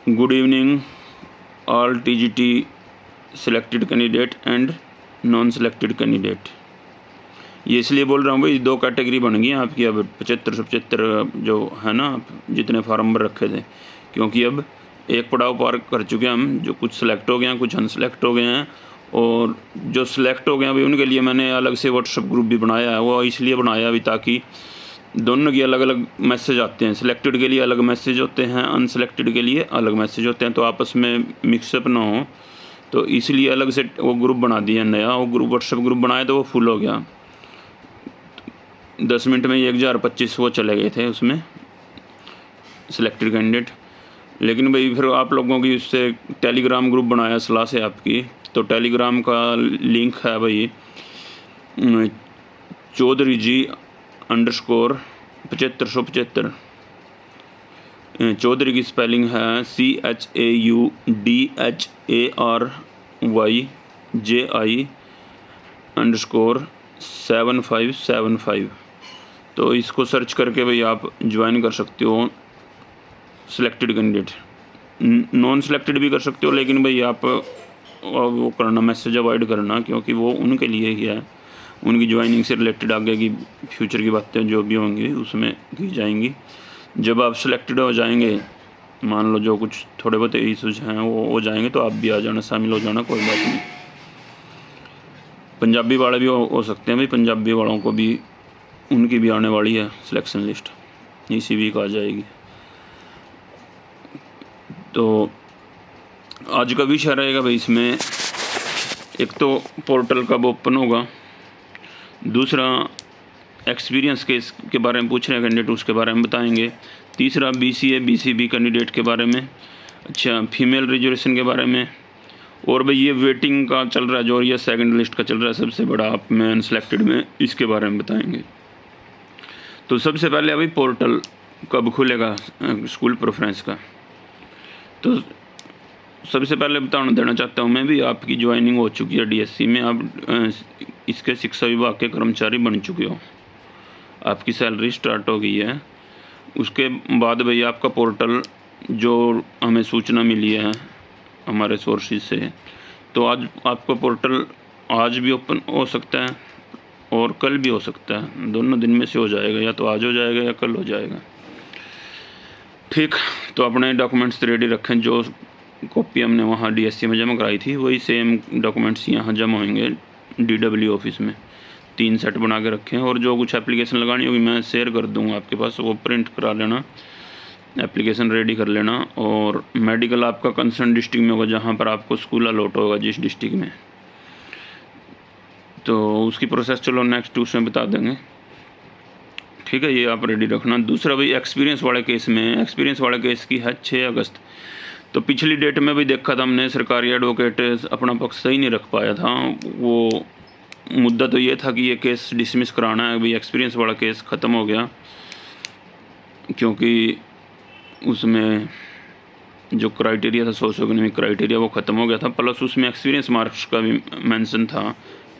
Good evening all TGT selected candidate and non selected candidate. ये इसलिए बोल रहा हूँ भाई, दो कैटेगरी बन गई हैं आपकी अब 75 जो है ना, आप जितने फार्म भर रखे थे, क्योंकि अब एक पड़ाव पार कर चुके हैं हम। जो कुछ सेलेक्ट हो गए हैं, कुछ अनसेलेक्ट हो गए हैं, और जो सिलेक्ट हो गए हैं अभी उनके लिए मैंने अलग से व्हाट्सएप ग्रुप भी बनाया है। वो इसलिए बनाया अभी ताकि दोनों की अलग अलग मैसेज आते हैं। सिलेक्टेड के लिए अलग मैसेज होते हैं, अनसेलेक्टेड के लिए अलग मैसेज होते हैं, तो आपस में मिक्सअप ना हो, तो इसलिए अलग से वो ग्रुप बना दिया नया। वो ग्रुप व्हाट्सएप ग्रुप बनाया तो वो फुल हो गया। 10 मिनट में 1025 वो चले गए थे उसमें सिलेक्टेड कैंडिडेट। लेकिन भाई फिर आप लोगों की उससे टेलीग्राम ग्रुप बनाया सलाह से आपकी, तो टेलीग्राम का लिंक है भाई चौधरी जी _7575। चौधरी की स्पेलिंग है CHAUDHARYJI_7575। तो इसको सर्च करके भाई आप ज्वाइन कर सकते हो सिलेक्टेड कैंडिडेट। नॉन सेलेक्टेड भी कर सकते हो, लेकिन भाई आप वो करना, मैसेज अवॉइड करना, क्योंकि वो उनके लिए ही है। उनकी ज्वाइनिंग से रिलेटेड आगे की फ्यूचर की बातें जो भी होंगी उसमें की जाएंगी। जब आप सिलेक्टेड हो जाएंगे, मान लो जो कुछ थोड़े बहुत इशूज हैं वो हो जाएंगे, तो आप भी आ जाना, शामिल हो जाना, कोई बात नहीं। पंजाबी वाले भी हो सकते हैं भाई, पंजाबी वालों को भी, उनकी भी आने वाली है सिलेक्शन लिस्ट, इसी वीक आ जाएगी। तो आज का विषय रहेगा भाई, इसमें एक तो पोर्टल कब ओपन होगा, दूसरा एक्सपीरियंस के बारे में पूछ रहे हैं कैंडिडेट, उसके बारे में बताएंगे, तीसरा BCA BCB कैंडिडेट के बारे में, अच्छा फीमेल रिजर्वेशन के बारे में, और भाई ये वेटिंग का चल रहा है जो, ये सेकंड लिस्ट का चल रहा है सबसे बड़ा आप में अनसेलेक्टेड में, इसके बारे में बताएंगे। तो सबसे पहले अभी पोर्टल कब खुलेगा स्कूल प्रेफरेंस का, तो सबसे पहले बताना देना चाहता हूँ मैं भी, आपकी ज्वाइनिंग हो चुकी है DSC में, आप इसके शिक्षा विभाग के कर्मचारी बन चुके हो, आपकी सैलरी स्टार्ट हो गई है। उसके बाद भाई आपका पोर्टल, जो हमें सूचना मिली है हमारे सोर्सेज से, तो आज आपका पोर्टल आज भी ओपन हो सकता है और कल भी हो सकता है, दोनों दिन में से हो जाएगा, या तो आज हो जाएगा या कल हो जाएगा। ठीक, तो अपने डॉक्यूमेंट्स रेडी रखें, जो कॉपी हमने वहाँ DSC में जमा कराई थी वही सेम डॉक्यूमेंट्स यहाँ जमा होंगे DW ऑफिस में। 3 सेट बना के रखें, और जो कुछ एप्लीकेशन लगानी होगी मैं शेयर कर दूँगा आपके पास, वो प्रिंट करा लेना, एप्लीकेशन रेडी कर लेना। और मेडिकल आपका कंसर्न डिस्ट्रिक्ट में होगा, जहाँ पर आपको स्कूल अलॉट होगा जिस डिस्ट्रिक्ट में, तो उसकी प्रोसेस चलो नेक्स्ट उसमें बता देंगे। ठीक है, ये आप रेडी रखना। दूसरा भाई एक्सपीरियंस वाले केस में, एक्सपीरियंस वाले केस की है 6 अगस्त। तो पिछली डेट में भी देखा था हमने, सरकारी एडवोकेट अपना पक्ष सही नहीं रख पाया था। वो मुद्दा तो ये था कि ये केस डिसमिस कराना है, भाई एक्सपीरियंस वाला केस ख़त्म हो गया, क्योंकि उसमें जो क्राइटेरिया था, सोशियोइकोनॉमिक क्राइटेरिया, वो ख़त्म हो गया था, प्लस उसमें एक्सपीरियंस मार्क्स का भी मेंशन था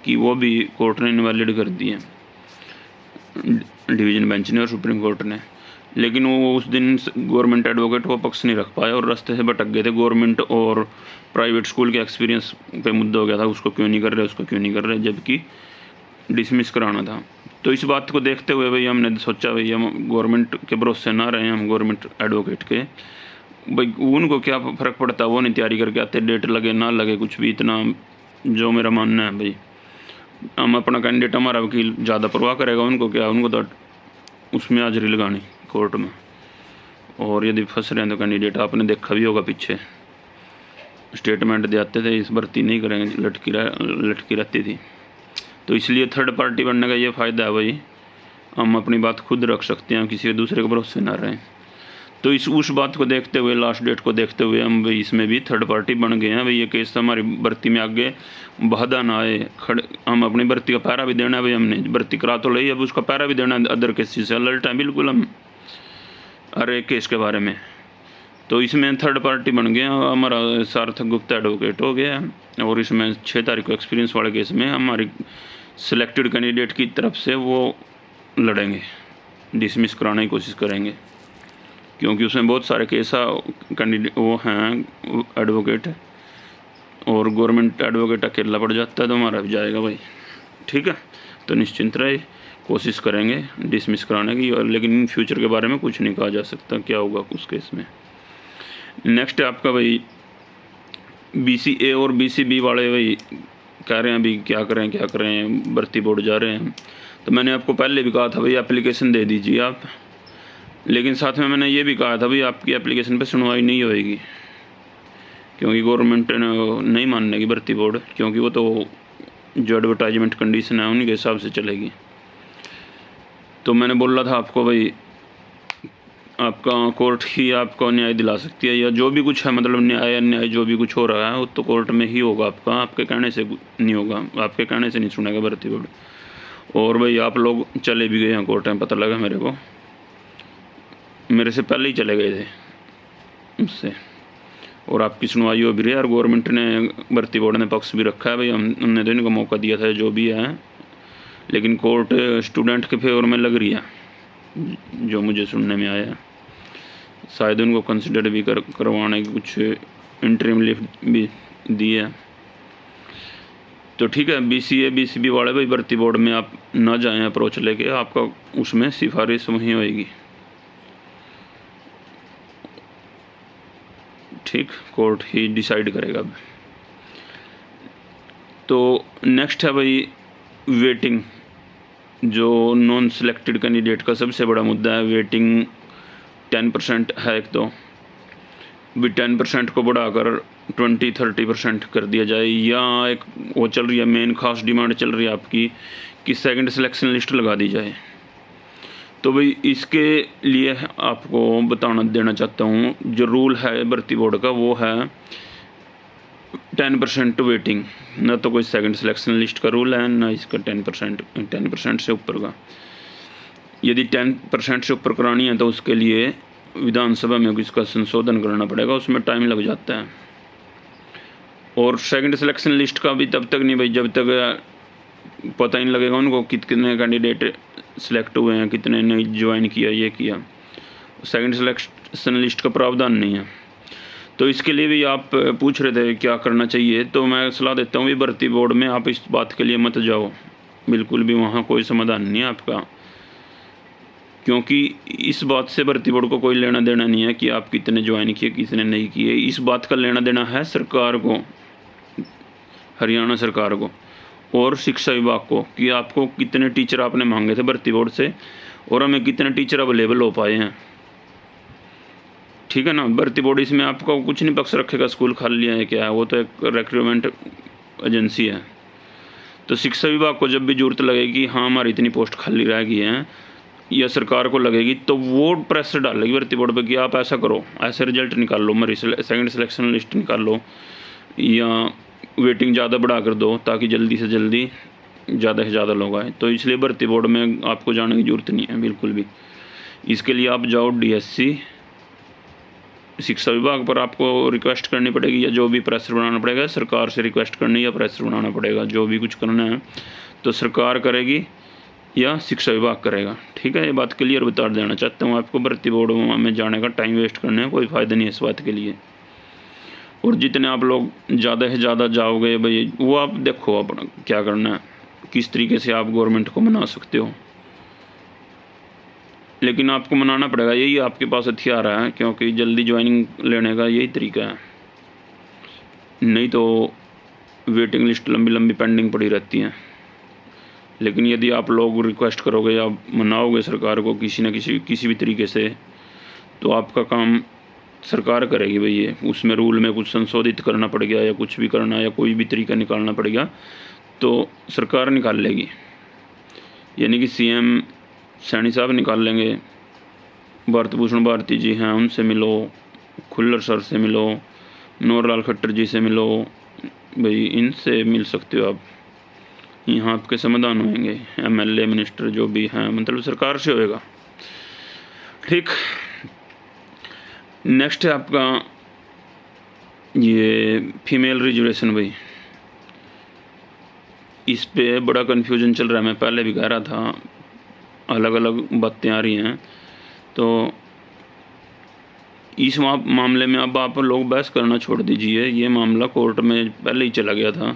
कि वो भी कोर्ट ने इनवैलिड कर दिए, डिवीज़न बेंच ने और सुप्रीम कोर्ट ने। लेकिन वो उस दिन गवर्नमेंट एडवोकेट वो पक्ष नहीं रख पाए और रास्ते से भटक गए थे। गवर्नमेंट और प्राइवेट स्कूल के एक्सपीरियंस पे मुद्दा हो गया था, उसको क्यों नहीं कर रहे, उसको क्यों नहीं कर रहे, जबकि डिसमिस कराना था। तो इस बात को देखते हुए भाई हमने सोचा भाई हम गवर्नमेंट के भरोसे ना रहें, हम गवर्नमेंट एडवोकेट के, भाई उनको क्या फ़र्क पड़ता, वो नहीं तैयारी करके आते, डेट लगे ना लगे कुछ भी, इतना जो मेरा मानना है भाई, हम अपना कैंडिडेट, हमारा वकील ज़्यादा परवाह करेगा, उनको क्या, उनको तो उसमें हाजिरी लगानी कोर्ट में। और यदि फंस रहे हैं तो कैंडिडेट, आपने देखा भी होगा पीछे स्टेटमेंट दे आते थे, इस भर्ती नहीं करेंगे, लटकी रहती थी। तो इसलिए थर्ड पार्टी बनने का ये फ़ायदा है भाई, हम अपनी बात खुद रख सकते हैं, किसी दूसरे के भरोसे ना रहें। तो उस बात को देखते हुए, लास्ट डेट को देखते हुए, हम भाई इसमें भी थर्ड पार्टी बन गए हैं भाई। ये केस हमारी भर्ती में आगे बाधा ना आए, हम अपनी भर्ती का पैरा भी देना है भाई, हमने भर्ती करा तो ली, अब उसका पैरा भी देना है, अदर केसेस से अलर्ट है बिल्कुल हम हर एक केस के बारे में। तो इसमें थर्ड पार्टी बन गए, हमारा सार्थक गुप्ता एडवोकेट हो गया, और इसमें 6 तारीख को एक्सपीरियंस वाले केस में हमारी सिलेक्टेड कैंडिडेट की तरफ से वो लड़ेंगे, डिसमिस कराने की कोशिश करेंगे। क्योंकि उसमें बहुत सारे केस कैंडिडेट वो हैं एडवोकेट, और गवर्नमेंट एडवोकेट अकेला पड़ जाता है तो हमारा भी जाएगा भाई। ठीक है, तो निश्चिंत रहे, कोशिश करेंगे डिसमिस कराने की, और लेकिन इन फ्यूचर के बारे में कुछ नहीं कहा जा सकता क्या होगा उस केस में। नेक्स्ट है आपका भाई BCA और BCB वाले भाई कह रहे हैं अभी क्या करें, भर्ती बोर्ड जा रहे हैं। तो मैंने आपको पहले भी कहा था भाई एप्लीकेशन दे दीजिए आप, लेकिन साथ में मैंने ये भी कहा था भाई आपकी एप्लीकेशन पे सुनवाई नहीं होएगी, क्योंकि गवर्नमेंट नहीं मानेगी भर्ती बोर्ड, क्योंकि वो तो जो एडवर्टाइजमेंट कंडीशन है उन्हीं के हिसाब से चलेगी। तो मैंने बोला था आपको भाई आपका कोर्ट ही आपको न्याय दिला सकती है, या जो भी कुछ है मतलब न्याय अन्याय जो भी कुछ हो रहा है वो तो कोर्ट में ही होगा आपका, आपके कहने से नहीं होगा, आपके कहने से नहीं सुनेगा भर्ती बोर्ड। और भाई आप लोग चले भी गए हैं कोर्ट में, पता लगा मेरे को, मेरे से पहले ही चले गए थे उससे, और आपकी सुनवाई हो भी रही है, और गवर्नमेंट ने भर्ती बोर्ड ने पक्ष भी रखा है भाई, हमने तो इनको मौका दिया था जो भी है, लेकिन कोर्ट स्टूडेंट के फेवर में लग रही है जो मुझे सुनने में आया। शायद उनको कंसिडर भी करवाने की कुछ इंटरिम लिफ्ट भी दी है। तो ठीक है, BCA BCB वाले भाई भर्ती बोर्ड में आप ना जाएं अप्रोच लेके, आपका उसमें सिफारिश वहीं होएगी। ठीक, कोर्ट ही डिसाइड करेगा अब। तो नेक्स्ट है भाई वेटिंग, जो नॉन सिलेक्टेड कैंडिडेट का सबसे बड़ा मुद्दा है। वेटिंग 10% है एक, तो भी 10% को बढ़ाकर 20-30% कर दिया जाए, या एक वो चल रही है मेन खास डिमांड चल रही है आपकी कि सेकंड सिलेक्शन लिस्ट लगा दी जाए। तो भाई इसके लिए आपको देना चाहता हूँ, जो रूल है भर्ती बोर्ड का वो है 10% वेटिंग, ना तो कोई सेकंड सिलेक्शन लिस्ट का रूल है ना इसका 10% से ऊपर का। यदि 10% से ऊपर करानी है तो उसके लिए विधानसभा में इसका संशोधन करना पड़ेगा, उसमें टाइम लग जाता है। और सेकंड सिलेक्शन लिस्ट का भी तब तक नहीं भाई जब तक पता ही नहीं लगेगा उनको कितने कैंडिडेट सिलेक्ट हुए हैं, कितने ने ज्वाइन किया, ये किया। सेकंड सिलेक्शन लिस्ट का प्रावधान नहीं है। तो इसके लिए भी आप पूछ रहे थे क्या करना चाहिए, तो मैं सलाह देता हूँ भी भर्ती बोर्ड में आप इस बात के लिए मत जाओ, बिल्कुल भी वहाँ कोई समाधान नहीं है आपका, क्योंकि इस बात से भर्ती बोर्ड को कोई लेना देना नहीं है कि आप कितने ज्वाइन किए कितने नहीं किए। इस बात का लेना देना है सरकार को, हरियाणा सरकार को और शिक्षा विभाग को, कि आपको कितने टीचर आपने मांगे थे भर्ती बोर्ड से और हमें कितने टीचर अवेलेबल हो पाए हैं। ठीक है ना, भर्ती बोर्ड इसमें आपका कुछ नहीं पक्ष रखेगा स्कूल खाली है क्या है, वो तो एक रिक्रूटमेंट एजेंसी है। तो शिक्षा विभाग को जब भी जरूरत लगेगी हाँ हमारी इतनी पोस्ट खाली रह गई हैं, या सरकार को लगेगी, तो वो प्रेशर डालेगी भर्ती बोर्ड पे कि आप ऐसा करो, ऐसे रिजल्ट निकाल लो, हमारी सेकंड सिलेक्शन लिस्ट निकाल लो, या वेटिंग ज़्यादा बढ़ा कर दो ताकि जल्दी से जल्दी ज़्यादा से ज़्यादा लोग आए। तो इसलिए भर्ती बोर्ड में आपको जाने की ज़रूरत नहीं है बिल्कुल भी। इसके लिए आप जाओ DSC शिक्षा विभाग पर, आपको रिक्वेस्ट करनी पड़ेगी, या जो भी प्रेशर बनाना पड़ेगा, सरकार से रिक्वेस्ट करनी या प्रेशर बनाना पड़ेगा, जो भी कुछ करना है तो सरकार करेगी या शिक्षा विभाग करेगा। ठीक है, ये बात क्लियर बता देना चाहता हूँ आपको। भर्ती बोर्ड में जाने का टाइम वेस्ट करने का कोई फ़ायदा नहीं है इस बात के लिए। और जितने आप लोग ज़्यादा से ज़्यादा जाओगे भाई, वो आप देखो अपना क्या करना है, किस तरीके से आप गवर्नमेंट को मना सकते हो, लेकिन आपको मनाना पड़ेगा, यही आपके पास हथियार है, क्योंकि जल्दी ज्वाइनिंग लेने का यही तरीका है। नहीं तो वेटिंग लिस्ट लंबी लंबी पेंडिंग पड़ी रहती हैं। लेकिन यदि आप लोग रिक्वेस्ट करोगे या मनाओगे सरकार को किसी न किसी भी तरीके से, तो आपका काम सरकार करेगी भाई। ये उसमें रूल में कुछ संशोधित करना पड़ गया या कुछ भी करना या कोई भी तरीका निकालना पड़ेगा तो सरकार निकाल लेगी, यानी कि CM सैनी साहब निकाल लेंगे, भारत भूषण भारती जी हैं उनसे मिलो, खुल्लर सर से मिलो, मनोहर लाल खट्टर जी से मिलो, भाई इनसे मिल सकते हो आप, यहाँ आपके समाधान होंगे। MLA मिनिस्टर जो भी हैं, मतलब सरकार से होएगा। ठीक, नेक्स्ट है आपका ये फीमेल रिजर्वेशन। भाई इस पे बड़ा कन्फ्यूजन चल रहा है, मैं पहले भी कह रहा था, अलग अलग बातें आ रही हैं। तो इस मामले में अब आप लोग बहस करना छोड़ दीजिए। ये मामला कोर्ट में पहले ही चला गया था,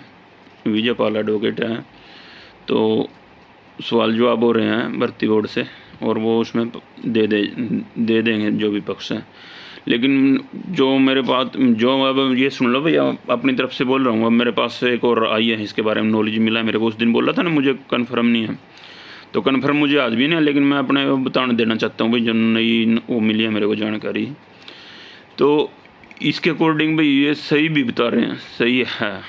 विजयपाल एडवोकेट है, तो सवाल जवाब हो रहे हैं भर्ती बोर्ड से और वो उसमें दे देंगे जो भी पक्ष है। लेकिन जो मेरे पास जो अब ये सुन लो भैया, अपनी तरफ से बोल रहा हूँ। अब मेरे पास से एक और आई है, इसके बारे में नॉलेज मिला है मेरे को। उस दिन बोला था ना मुझे कन्फर्म नहीं है, तो कन्फर्म मुझे आज भी नहीं है, लेकिन मैं अपने बताने देना चाहता हूँ भाई, जो नई वो मिली है मेरे को जानकारी। तो इसके अकॉर्डिंग भाई ये सही भी बता रहे हैं, सही है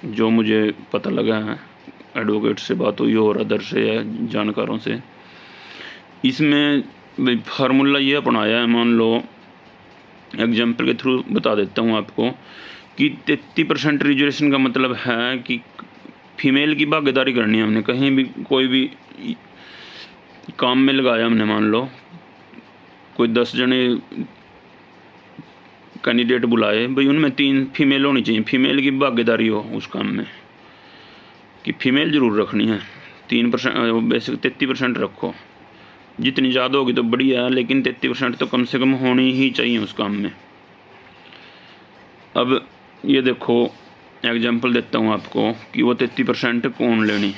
जो मुझे पता लगा है, एडवोकेट से बात हुई और अदर से जानकारों से। इसमें भाई फार्मूला ये अपनाया है, मान लो एग्जाम्पल के थ्रू बता देता हूँ आपको कि 33% रिजर्वेशन का मतलब है कि फीमेल की भागीदारी करनी है हमने। कहीं भी कोई भी काम में लगाया हमने, मान लो कोई 10 जने कैंडिडेट बुलाए, भाई उनमें 3 फीमेल होनी चाहिए, फीमेल की भागीदारी हो उस काम में, कि फ़ीमेल ज़रूर रखनी है। 3% बेसिक 33% रखो, जितनी ज़्यादा होगी तो बढ़िया है, लेकिन 33% तो कम से कम होनी ही चाहिए उस काम में। अब ये देखो एग्जांपल देता हूँ आपको कि वो 33% कौन लेनी।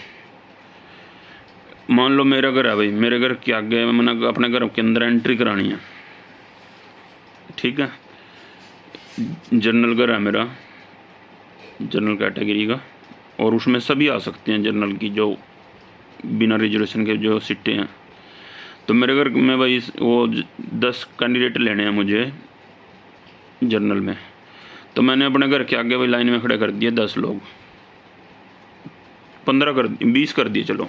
मान लो मेरा घर है भाई, मेरे घर के आगे मैंने अपने घर के अंदर एंट्री करानी है, ठीक है। जनरल घर है मेरा, जनरल कैटेगरी का, और उसमें सभी आ सकते हैं जनरल की, जो बिना रिजर्वेशन के जो सीटें हैं। तो मेरे घर में भाई वो 10 कैंडिडेट लेने हैं मुझे जनरल में। तो मैंने अपने घर के आगे भाई लाइन में खड़े कर दिए 10 लोग, 15 कर दिए, 20 कर दिए चलो।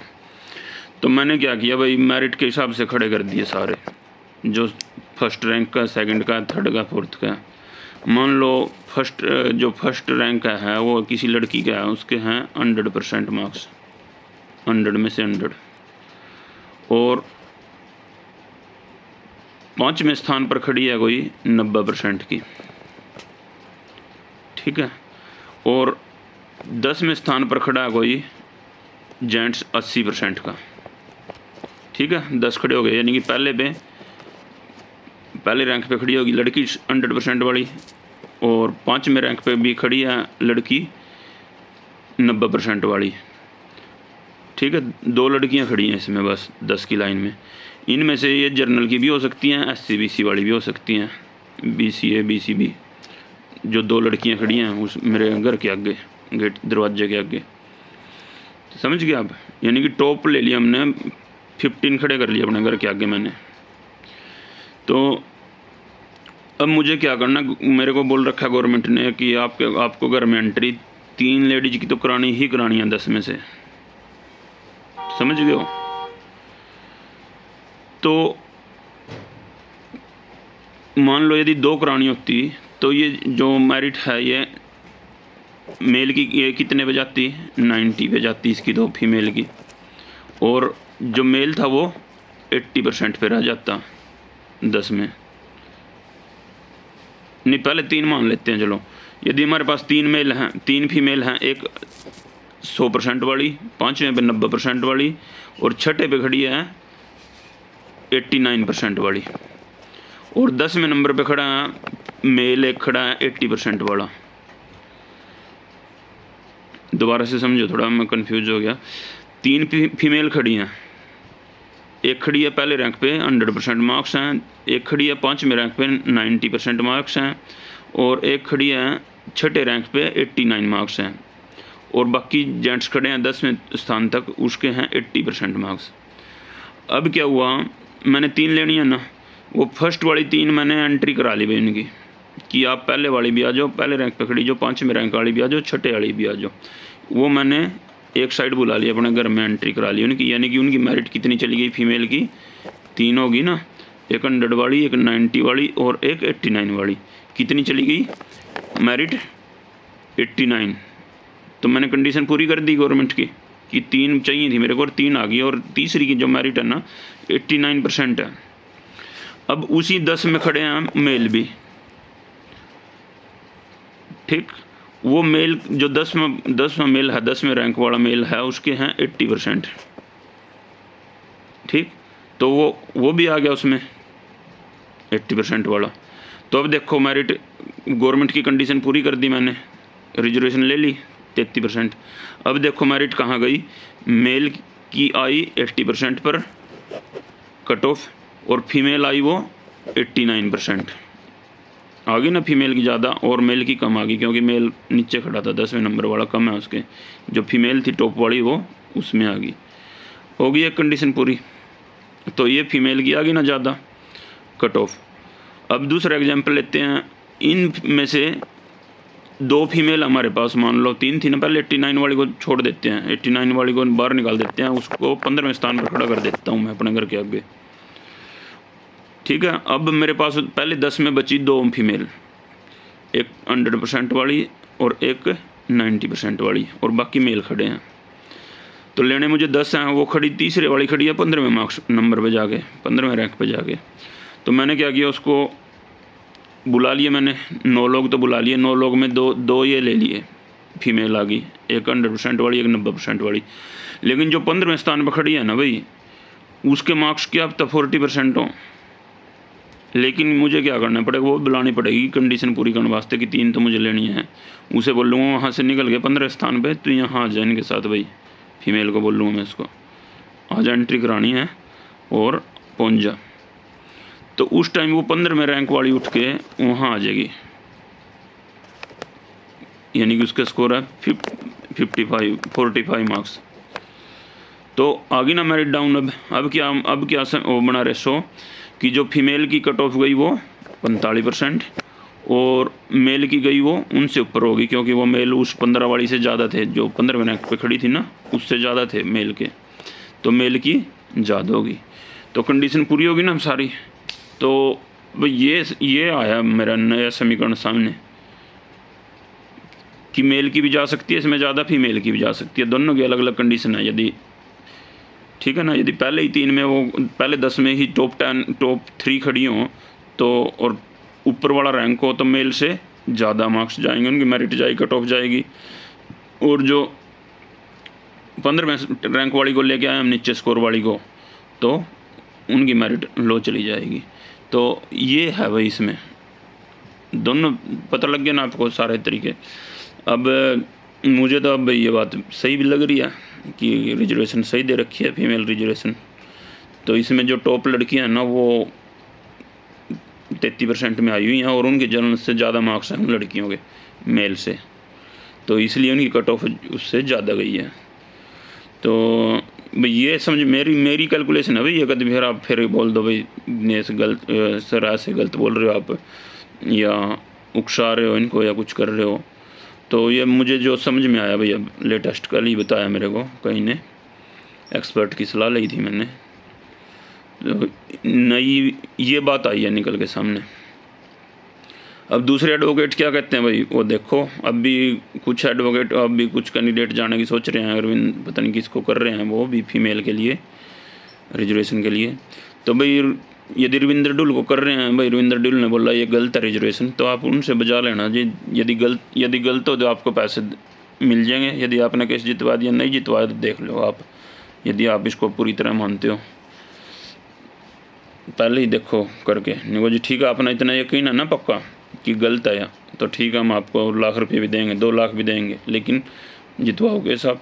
तो मैंने क्या किया भाई, मेरिट के हिसाब से खड़े कर दिए सारे, जो फर्स्ट रैंक का, सेकंड का, थर्ड का, फोर्थ का। मान लो जो फर्स्ट रैंक का है वो किसी लड़की का है, उसके हैं 100% मार्क्स, 100 में से 100। और 5वें स्थान पर खड़ी है कोई 90% की, ठीक है। और 10वें स्थान पर खड़ा है कोई जेंट्स 80% का, ठीक है। 10 खड़े हो गए, यानी कि पहले रैंक पे खड़ी होगी लड़की 100% वाली, और 5वें रैंक पे भी खड़ी है लड़की 90% वाली, ठीक है। 2 लड़कियां खड़ी हैं इसमें बस 10 की लाइन में। इनमें से ये जर्नल की भी हो सकती हैं, SC BC वाली भी हो सकती हैं, BCA BCB। जो 2 लड़कियां खड़ी हैं उस मेरे घर के आगे, गेट दरवाजे के आगे, समझ गए आप। यानी कि टॉप ले लिया हमने, 15 खड़े कर लिए अपने घर के आगे मैंने। तो अब मुझे क्या करना, मेरे को बोल रखा है गवर्नमेंट ने कि आपको घर में एंट्री 3 लेडीज की तो करानी ही करानी है 10 में से, समझ गए हो। तो मान लो यदि 2 करानी होती तो ये जो मेरिट है ये मेल की ये कितने पे जाती, 90 पे जाती इसकी, तो फीमेल की। और जो मेल था वो 80% पे रह जाता 10 में। नहीं, पहले 3 मान लेते हैं चलो। यदि हमारे पास 3 मेल हैं, 3 फीमेल हैं, एक 100% वाली, 5वें पे 90% वाली, और 6ठे पे खड़ी है 89% वाली, और 10वें नंबर पे खड़ा है मेल, एक खड़ा है 80% वाला। दोबारा से समझो, थोड़ा मैं कंफ्यूज हो गया। 3 फीमेल खड़ी हैं, एक खड़ी है पहले रैंक पे 100% मार्क्स हैं, एक खड़ी है 5वें रैंक पे 90% मार्क्स हैं, और एक खड़ी है 6ठे रैंक पे 89 मार्क्स हैं, और बाकी जेंट्स खड़े हैं 10वें स्थान तक, उसके हैं 80% मार्क्स। अब क्या हुआ, मैंने 3 लेनी है ना, वो फर्स्ट वाली 3 मैंने एंट्री करा ली भाई इनकी, कि आप पहले वाली भी आ जाओ, पहले रैंक पे खड़ी जो 5वें रैंक वाली भी आ जाओ, 6ठे वाली भी आ जाओ। वो मैंने एक साइड बुला ली, अपने घर में एंट्री करा ली उनकी। यानी कि उनकी मेरिट कितनी चली गई फीमेल की, 3 होगी ना, एक 100 वाली, एक 90 वाली और एक 89 वाली। कितनी चली गई मेरिट, 89। तो मैंने कंडीशन पूरी कर दी गवर्नमेंट की कि 3 चाहिए थी मेरे को, और 3 आ गई, और तीसरी की जो मेरिट है ना 89% है। अब उसी 10 में खड़े हैं मेल भी, ठीक। वो मेल जो 10वां मेल है, 10वें रैंक वाला मेल है, उसके हैं 80%, ठीक। तो वो भी आ गया उसमें, 80% वाला। तो अब देखो मेरिट गवर्नमेंट की कंडीशन पूरी कर दी मैंने, रिजर्वेशन ले ली 33%। अब देखो मेरिट कहाँ गई, मेल की आई 80% पर कट ऑफ, और फीमेल आई वो 89%। आ गई ना फीमेल की ज़्यादा और मेल की कम आ गई, क्योंकि मेल नीचे खड़ा था 10वें नंबर वाला, कम है उसके। जो फीमेल थी टॉप वाली वो उसमें आ गई, हो गई एक कंडीशन पूरी। तो ये फीमेल की आ गई ना ज़्यादा कट ऑफ। अब दूसरा एग्जांपल लेते हैं, इन में से 2 फीमेल हमारे पास, मान लो 3 थी ना पहले, 89 वाली को छोड़ देते हैं, 89 वाली को बाहर निकाल देते हैं, उसको 15वें स्थान पर खड़ा कर देता हूँ मैं अपने घर के आगे, ठीक है। अब मेरे पास पहले 10 में बची 2 फीमेल, एक 100% वाली और एक 90% वाली, और बाकी मेल खड़े हैं। तो लेने मुझे 10 हैं, वो खड़ी तीसरे वाली खड़ी है 15वें मार्क्स नंबर पे जाके, 15वें रैंक पे जाके। तो मैंने क्या किया, उसको बुला लिए मैंने, 9 लोग तो बुला लिए, 9 लोग में दो ये ले लिए फीमेल आ गई, एक 100% वाली, एक 90% वाली। लेकिन जो 15वें स्थान पर खड़ी है ना भाई, उसके मार्क्स क्या अब तक 40% हो, लेकिन मुझे क्या करना पड़ेगा, वो बुलानी पड़ेगी कंडीशन पूरी करने वास्ते कि 3 तो मुझे लेनी है। उसे बोल लूँगा वहाँ से निकल के 15वें स्थान पे, तो यहाँ आ जाए इनके साथ भाई, फीमेल को बोल लूँगा मैं इसको, आ जा एंट्री करानी है और पहुँच जा। तो उस टाइम वो 15वें रैंक वाली उठ के वहाँ आ जाएगी, यानी कि उसका स्कोर है 45 मार्क्स। तो आगे ना मेरिट डाउन। अब क्या वो बना रेशो कि जो फीमेल की कट ऑफ गई वो 45% और मेल की गई वो उनसे ऊपर होगी, क्योंकि वो मेल उस 15 वाली से ज़्यादा थे, जो 15वें रैंक पे खड़ी थी ना उससे ज़्यादा थे मेल के, तो मेल की ज़्यादा होगी। तो कंडीशन पूरी होगी ना सारी। तो भाई ये आया मेरा नया समीकरण सामने कि मेल की भी जा सकती है इसमें ज़्यादा, फीमेल की भी जा सकती है, दोनों की अलग अलग कंडीशन है। यदि ठीक है ना, यदि पहले ही 3 में वो पहले 10 में ही टॉप 3 खड़ी हों तो, और ऊपर वाला रैंक हो, तो मेल से ज़्यादा मार्क्स जाएंगे, उनकी मेरिट जाएगी, कट ऑफ जाएगी। और जो 15वें रैंक वाली को लेके आए हम नीचे स्कोर वाली को, तो उनकी मेरिट लो चली जाएगी। तो ये है भाई, इसमें दोनों पता लग गया ना आपको सारे तरीके। अब मुझे तो अब भाई ये बात सही भी लग रही है कि रिजर्वेशन सही दे रखी है, फीमेल रिजर्वेशन। तो इसमें जो टॉप लड़कियां हैं ना वो 33% में आई हुई हैं, और उनके जनरल से ज़्यादा मार्क्स हैं उन लड़कियों के मेल से, तो इसलिए उनकी कट ऑफ उससे ज़्यादा गई है। तो भाई ये समझ मेरी कैलकुलेशन है भाई, ये कभी फिर आप फिर बोल दो भाई ने गलत सर ऐसे गलत बोल रहे हो आप, या उकसा रहे हो इनको, या कुछ कर रहे हो। तो ये मुझे जो समझ में आया भाई, अब लेटेस्ट कल ही बताया मेरे को कहीं ने, एक्सपर्ट की सलाह ली थी मैंने, तो नई ये बात आई है निकल के सामने। अब दूसरे एडवोकेट क्या कहते हैं भाई, वो देखो, अब भी कुछ एडवोकेट, अब भी कुछ कैंडिडेट जाने की सोच रहे हैं, अरविंद पता नहीं किसको कर रहे हैं, वो भी फीमेल के लिए रिजर्वेशन के लिए। तो भाई यदि रविंद्र डुल को कर रहे हैं भाई, रविंद्र डुल ने बोला ये गलत है रिजर्वेशन, तो आप उनसे बजा लेना जी, यदि गलत हो तो आपको पैसे मिल जाएंगे, यदि आपने केस जितवा दिया, नहीं जितवाया तो देख लो आप, यदि आप इसको पूरी तरह मानते हो पहले ही देखो करके। नहीं वो जी ठीक है, अपना इतना यकीन है ना पक्का कि गलत है, तो ठीक है हम आपको लाख रुपये भी देंगे, 2 लाख भी देंगे, लेकिन जितवाओगे साहब।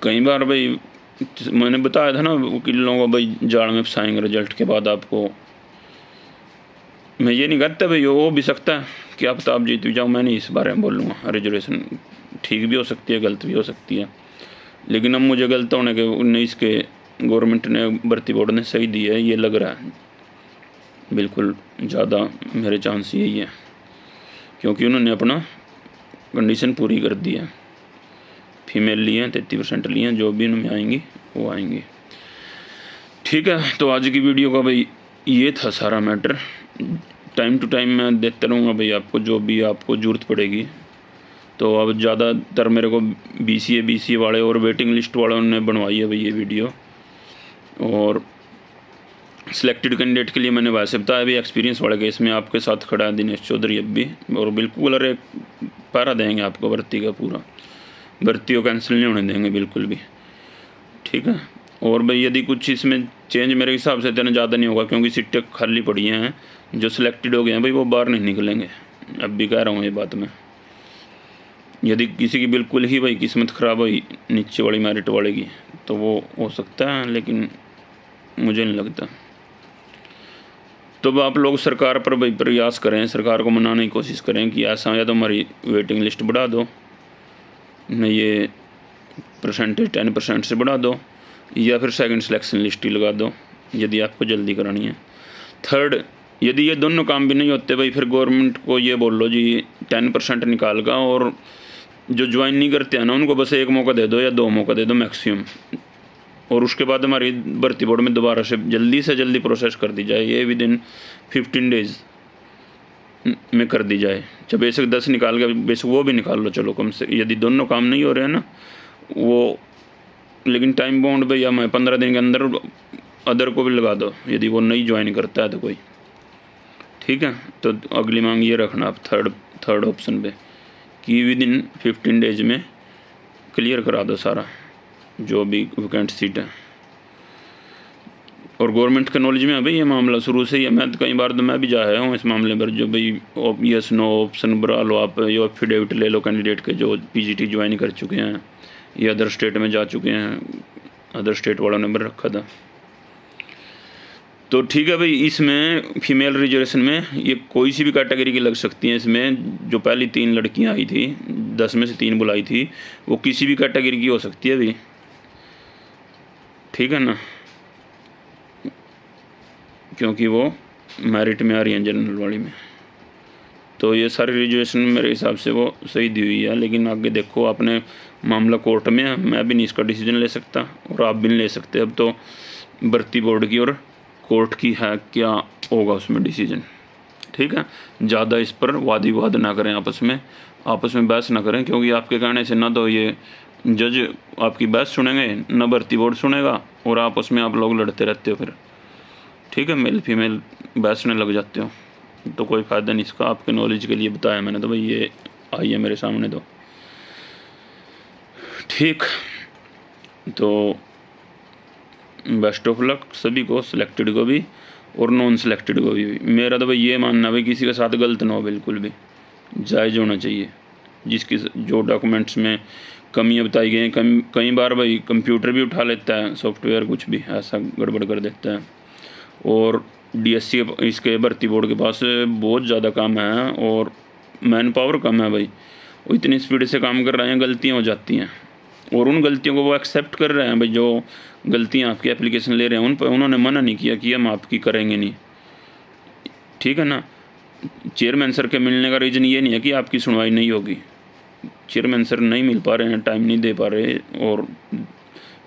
कई बार भाई मैंने बताया था ना वकीलों को भाई जाड़ में फंसाएंगे रिजल्ट के बाद आपको। मैं ये नहीं कहता भाई, हो भी सकता है कि आप तो आप जीत भी जाओ, मैं नहीं इस बारे में बोलूँगा। रिजर्वेशन ठीक भी हो सकती है, गलत भी हो सकती है, लेकिन अब मुझे गलत होने के 19 के गवर्नमेंट ने, भर्ती बोर्ड ने सही दी है, ये लग रहा है बिल्कुल ज़्यादा मेरे चांस यही है, क्योंकि उन्होंने अपना कंडीशन पूरी कर दी है। फीमेल लिए हैं 33% लिए हैं, जो भी उनमें आएंगी वो आएंगी। ठीक है, तो आज की वीडियो का भाई ये था सारा मैटर। टाइम टू टाइम मैं देता रहूँगा भाई आपको, जो भी आपको ज़रूरत पड़ेगी। तो अब ज़्यादातर मेरे को BCA वाले और वेटिंग लिस्ट वालों ने बनवाई है भाई ये वीडियो, और सिलेक्टेड कैंडिडेट के लिए मैंने वैसे बताया भी, एक्सपीरियंस वाले केस में आपके साथ खड़ा है दिनेश चौधरी अब भी, और बिल्कुल अरे पैरा देंगे आपको भर्ती का पूरा, भर्ती को कैंसिल नहीं होने देंगे बिल्कुल भी। ठीक है, और भाई यदि कुछ इसमें चेंज मेरे हिसाब से इतना ज़्यादा नहीं होगा, क्योंकि सीटें खाली पड़ी हैं, जो सिलेक्टेड हो गए हैं भाई वो बाहर नहीं निकलेंगे। अब भी कह रहा हूँ ये बात मैं, यदि किसी की बिल्कुल ही भाई किस्मत ख़राब हुई नीचे वाली मेरिट वाले की, तो वो हो सकता है, लेकिन मुझे नहीं लगता। तो अब आप लोग सरकार पर भाई प्रयास करें, सरकार को मनाने की कोशिश करें कि ऐसा या तो हमारी वेटिंग लिस्ट बढ़ा दो, नहीं ये परसेंटेज 10% से बढ़ा दो, या फिर सेकंड सिलेक्शन लिस्ट ही लगा दो यदि आपको जल्दी करानी है। थर्ड, यदि ये दोनों काम भी नहीं होते भाई, फिर गवर्नमेंट को ये बोल लो जी 10% निकाल का, और जो ज्वाइन नहीं करते हैं ना उनको बस एक मौका दे दो या 2 मौका दे दो मैक्सिमम, और उसके बाद हमारी भर्ती बोर्ड में दोबारा से जल्दी प्रोसेस कर दी जाए, ये विद इन 15 डेज़ में कर दी जाए। जब बेसिक 10 निकाल के बेसिक वो भी निकाल लो चलो कम से, यदि दोनों काम नहीं हो रहे हैं ना वो, लेकिन टाइम बाउंड भाई हमें 15 दिन के अंदर अदर को भी लगा दो यदि वो नहीं ज्वाइन करता है तो कोई, ठीक है। तो अगली मांग ये रखना आप थर्ड ऑप्शन पे कि विद इन 15 डेज में क्लियर करा दो सारा जो भी वैकेंट सीट है। और गवर्नमेंट के नॉलेज में है भाई ये मामला शुरू से ही है, मैं तो कई बार तो मैं भी जा आया हूँ इस मामले पर, जो भाई यस नो ऑप्शन भरा लो आप, या एफिडेविट ले लो कैंडिडेट के जो पीजीटी ज्वाइन कर चुके हैं या अदर स्टेट में जा चुके हैं, अदर स्टेट वालों ने भर रखा था। तो ठीक है भाई, इसमें फीमेल रिजर्वेशन में ये कोई सी भी कैटेगरी की लग सकती हैं। इसमें जो पहली 3 लड़कियां आई थी, 10 में से 3 बुलाई थी, वो किसी भी कैटेगरी की हो सकती है भाई, ठीक है ना, क्योंकि वो मेरिट में आ रही हैं जनरल वाली में। तो ये सारी रिजर्वेशन मेरे हिसाब से वो सही दी हुई है, लेकिन आगे देखो आपने मामला कोर्ट में है, मैं भी नहीं इसका डिसीजन ले सकता और आप भी नहीं ले सकते। अब तो भर्ती बोर्ड की और कोर्ट की है, क्या होगा उसमें डिसीजन, ठीक है। ज़्यादा इस पर वाद विवाद ना करें, आपस में बहस ना करें, क्योंकि आपके कहने से ना तो ये जज आपकी बहस सुनेंगे ना भर्ती बोर्ड सुनेगा, और आपस में आप लोग लड़ते रहते हो फिर, ठीक है, मेल फीमेल बहसने लग जाते हो, तो कोई फ़ायदा नहीं इसका। आपके नॉलेज के लिए बताया मैंने, तो भाई ये आई है मेरे सामने तो, ठीक। तो बेस्ट ऑफ लक सभी को, सिलेक्टेड को भी और नॉन सिलेक्टेड को भी। मेरा तो भाई ये मानना भाई किसी के साथ गलत ना हो, बिल्कुल भी जायज़ होना चाहिए। जिसकी जो डॉक्यूमेंट्स में कमियां बताई गई हैं, कई बार भाई कंप्यूटर भी उठा लेता है, सॉफ्टवेयर कुछ भी ऐसा गड़बड़ कर देता है, और डीएससी इसके भर्ती बोर्ड के पास बहुत ज़्यादा काम है और मैन पावर कम है भाई, वो इतनी स्पीड से काम कर रहे हैं, गलतियाँ हो जाती हैं, और उन गलतियों को वो एक्सेप्ट कर रहे हैं भाई। जो गलतियाँ आपकी एप्लीकेशन ले रहे हैं उन पर उन्होंने मना नहीं किया कि हम आपकी करेंगे नहीं, ठीक है ना। चेयरमैन सर के मिलने का रीज़न ये नहीं है कि आपकी सुनवाई नहीं होगी, चेयरमैन सर नहीं मिल पा रहे हैं, टाइम नहीं दे पा रहे, और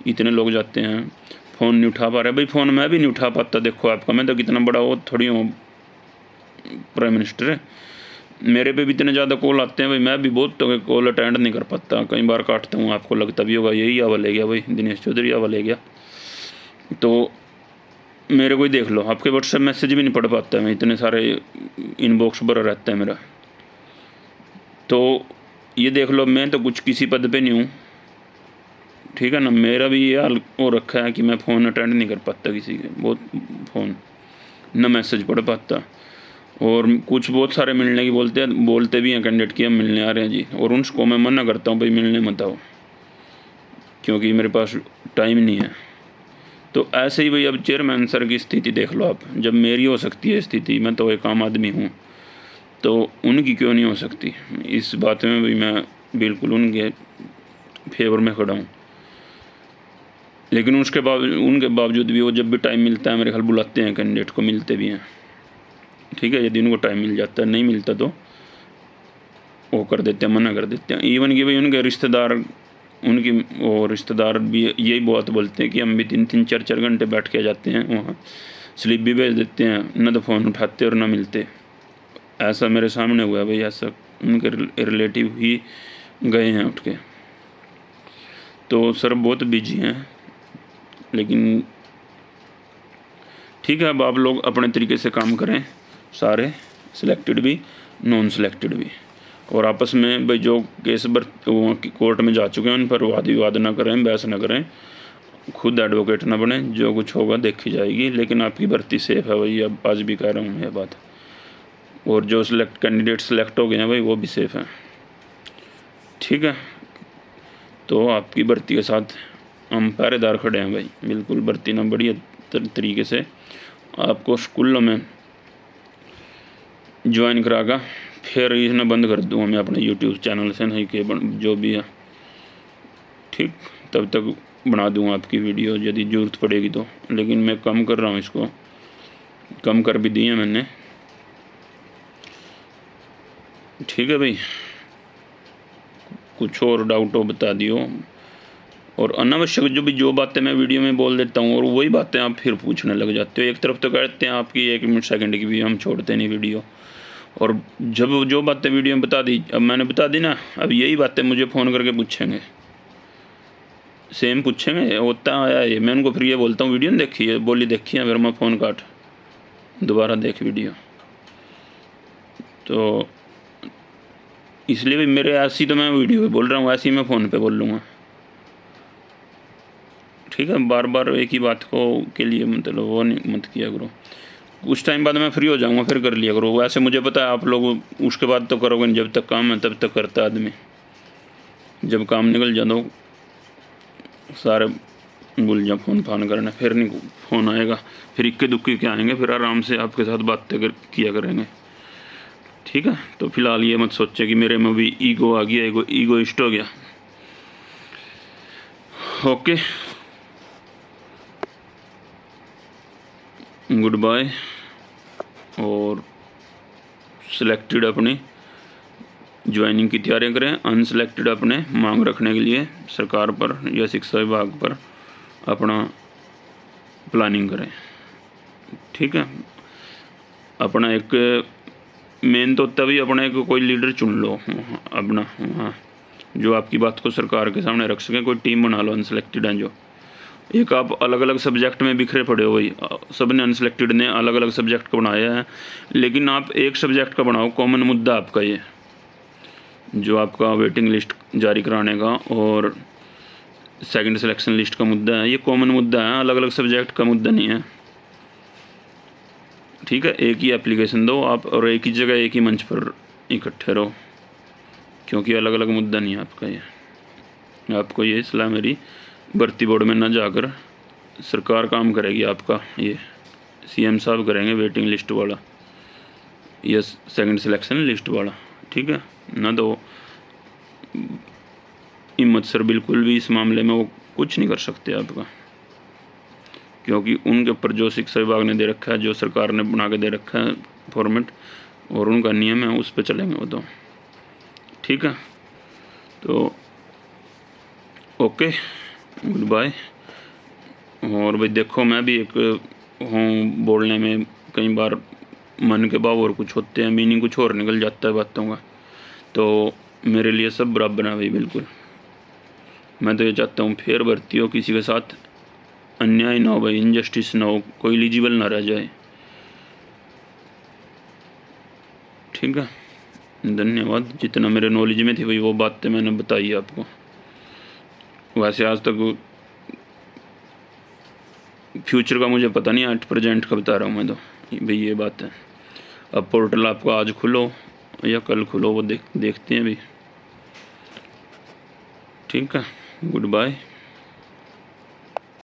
इतने लोग जाते हैं, फ़ोन नहीं उठा पा रहे भाई। फ़ोन मैं भी नहीं उठा पाता, देखो आपका, मैं तो कितना बड़ा वो थोड़ी हूँ प्राइम मिनिस्टर है, मेरे पे भी इतने ज़्यादा कॉल आते हैं भाई, मैं भी बहुत तो कॉल अटेंड नहीं कर पाता, कई बार काटता हूँ। आपको लगता भी होगा यही आवा ले गया भाई, दिनेश चौधरी आवा ले गया, तो मेरे को ही देख लो, आपके व्हाट्सएप मैसेज भी नहीं पढ़ पाता मैं, इतने सारे इनबॉक्स भरा रहता है मेरा। तो ये देख लो, मैं तो कुछ किसी पद पे नहीं हूँ, ठीक है ना। मेरा भी ये हाल हो रखा है कि मैं फ़ोन अटेंड नहीं कर पाता किसी के, बहुत फ़ोन न मैसेज पढ़ पाता, और कुछ बहुत सारे मिलने की बोलते भी हैं कैंडिडेट की हम मिलने आ रहे हैं जी, और उनको मैं मना करता हूँ भाई मिलने मत आओ, क्योंकि मेरे पास टाइम नहीं है। तो ऐसे ही भाई अब चेयरमैन सर की स्थिति देख लो आप, जब मेरी हो सकती है स्थिति, मैं तो एक आम आदमी हूँ, तो उनकी क्यों नहीं हो सकती। इस बात में भी मैं बिल्कुल उनके फेवर में खड़ा हूँ, लेकिन उनके बावजूद भी वो जब भी टाइम मिलता है मेरे ख्याल बुलाते हैं कैंडिडेट को, मिलते भी हैं, ठीक है। यदि उनको टाइम मिल जाता है, नहीं मिलता तो वो कर देते हैं, मना कर देते हैं। इवन कि भाई उनके रिश्तेदार, उनकी वो रिश्तेदार भी यही बात बोलते हैं कि हम भी 3-3 4-4 घंटे बैठ के आ जाते हैं वहाँ, स्लिप भी भेज देते हैं, न तो फ़ोन उठाते और ना मिलते। ऐसा मेरे सामने हुआ है भाई, ऐसा उनके रिलेटिव ही गए हैं उठ के। तो सर बहुत बिजी हैं, लेकिन ठीक है, अब आप लोग अपने तरीके से काम करें सारे, सिलेक्टेड भी नॉन सिलेक्टेड भी, और आपस में भाई जो केस कोर्ट में जा चुके हैं उन पर वाद विवाद ना करें, बहस ना करें, खुद एडवोकेट ना बने, जो कुछ होगा देखी जाएगी, लेकिन आपकी भर्ती सेफ है भाई, अब आज भी कह रहा हूँ मैं बात। और जो कैंडिडेट सेलेक्ट हो गए हैं भाई वो भी सेफ हैं, ठीक है। तो आपकी भर्ती के साथ हम पहरेदार खड़े हैं भाई, बिल्कुल भर्ती ना बढ़िया तरीके से आपको स्कूलों में ज्वाइन करागा, फिर इसने बंद कर दूँगा मैं अपने यूट्यूब चैनल से, नहीं कि जो भी है, ठीक। तब तक बना दूँगा आपकी वीडियो यदि ज़रूरत पड़ेगी तो, लेकिन मैं कम कर रहा हूँ, इसको कम कर भी दिए मैंने, ठीक है भाई। कुछ और डाउट हो बता दियो, और अनावश्यक जो बातें मैं वीडियो में बोल देता हूँ और वही बातें आप फिर पूछने लग जाते हो। एक तरफ तो कहते हैं आपकी 1 मिनट सेकंड की भी हम छोड़ते नहीं वीडियो, और जब जो बातें वीडियो में बता दी, अब मैंने बता दी ना, अब यही बातें मुझे फ़ोन करके पूछेंगे, सेम पूछेंगे, होता आया ये, मैं उनको फिर ये बोलता हूँ वीडियो नहीं देखी है, बोली देखी है, फिर मैं फ़ोन काट, दोबारा देख वीडियो। तो इसलिए भी मेरे ऐसी तो मैं वीडियो पे बोल रहा हूँ, ऐसी मैं फ़ोन पे बोल लूँगा, ठीक है। बार बार एक ही बात को के लिए मतलब वो नहीं मत किया करो। कुछ टाइम बाद मैं फ्री हो जाऊँगा, फिर कर लिया करो। वैसे मुझे पता है आप लोग उसके बाद तो करोगे नहीं, जब तक काम है तब तक करता आदमी, जब काम निकल जा दो सारे भूल जा फ़ोन फान करना, फिर नहीं फ़ोन आएगा, फिर इक्के दुक्के के आएंगे, फिर आराम से आपके साथ बातें किया करेंगे, ठीक है। तो फिलहाल ये मत सोचे कि मेरे में भी ईगो आ गया, ईगोइस्ट हो गया। Okay, good bye. और सिलेक्टेड अपनी ज्वाइनिंग की तैयारियां करें, अनसिलेक्टेड अपने मांग रखने के लिए सरकार पर या शिक्षा विभाग पर अपना प्लानिंग करें, ठीक है। अपना एक मेन तो तभी अपना एक कोई लीडर चुन लो अपना, हाँ, जो आपकी बात को सरकार के सामने रख सके। कोई टीम बना लो अनसिलेक्टेड हैं जो, एक आप अलग अलग सब्जेक्ट में बिखरे पड़े हो भाई, सब ने अनसिलेक्टेड ने अलग अलग सब्जेक्ट का बनाया है, लेकिन आप एक सब्जेक्ट का बनाओ, कॉमन मुद्दा आपका ये जो आपका वेटिंग लिस्ट जारी कराने का और सेकंड सिलेक्शन लिस्ट का मुद्दा है, ये कॉमन मुद्दा है, अलग अलग सब्जेक्ट का मुद्दा नहीं है, ठीक है। एक ही एप्लीकेशन दो आप और एक ही जगह एक ही मंच पर इकट्ठे रहो, क्योंकि अलग अलग मुद्दा नहीं है आपका ये। आपको ये सलाह मेरी, भर्ती बोर्ड में ना जाकर सरकार काम करेगी आपका, ये सीएम साहब करेंगे वेटिंग लिस्ट वाला या सेकंड सिलेक्शन लिस्ट वाला, ठीक है ना। तो हिम्मत सर बिल्कुल भी इस मामले में वो कुछ नहीं कर सकते आपका, क्योंकि उनके ऊपर जो शिक्षा विभाग ने दे रखा है, जो सरकार ने बना के दे रखा है फॉर्मेट और उनका नियम है, उस पर चलेंगे वो तो, ठीक है। तो ओके, गुड बाय। और भाई देखो, मैं भी एक हूँ बोलने में कई बार मन के भाव और कुछ होते हैं, मीनिंग कुछ और निकल जाता है बातों का, तो मेरे लिए सब बराबर है भाई, बिल्कुल। मैं तो ये चाहता हूँ फिर भर्ती हो, किसी के साथ अन्याय ना हो भाई, इनजस्टिस ना हो, कोई एलिजिबल ना रह जाए, ठीक है। धन्यवाद। जितना मेरे नॉलेज में थी भाई वो बातें मैंने बताई आपको। वैसे आज तक फ्यूचर का मुझे पता नहीं, 8% का बता रहा हूँ मैं तो भाई, ये बात है। अब पोर्टल आपका आज खुलो या कल खुलो, वो देखते हैं भाई, ठीक है। Good bye.